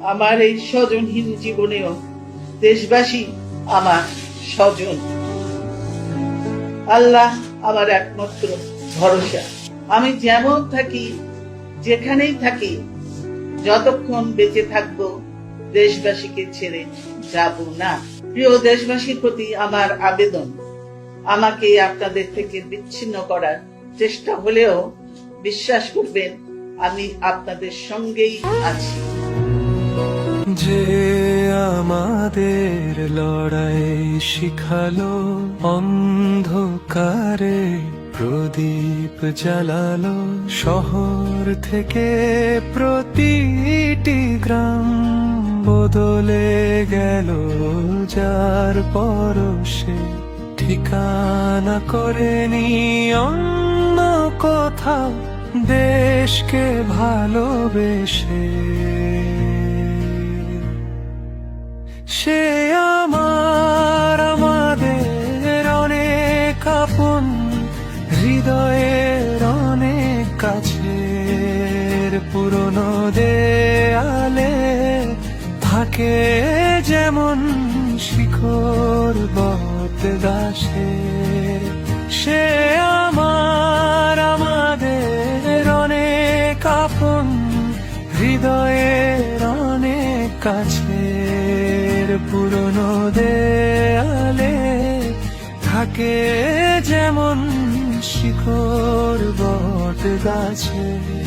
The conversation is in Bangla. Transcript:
আমার এই স্বজনহীন জীবনেও দেশবাসী আমার স্বজন। আল্লাহ আমার একমাত্র ভরসা। আমি যেমন থাকি, যেখানেই থাকি, যতক্ষণ বেঁচে থাকবো দেশবাসীকে ছেড়ে যাব না। প্রিয় দেশবাসীর প্রতি আমার আবেদন, আমাকে আপনাদের থেকে বিচ্ছিন্ন করার চেষ্টা হলেও বিশ্বাস করবেন আমি আপনাদের সঙ্গেই আছি। যে আমাদের লড়াই শিখালো, অন্ধকারে প্রদীপ জ্বালালো, শহর থেকে প্রতিটি গ্রাম বদলে গেল যার পরশে, ঠিকানা করেনি অন্য কোথাও দেশকে ভালোবেসে। সে আমাদের অনেক আপন, হৃদয়ের অনেক কাছের, পুরনো দেয়ালে থাকে যেমন শিকড় বটগাছের। সে আমাদের অনেক আপন, হৃদয়ের অনেক কাছের, পুরনো দেয়ালে থাকে যেমন শিকড় বটগাছের।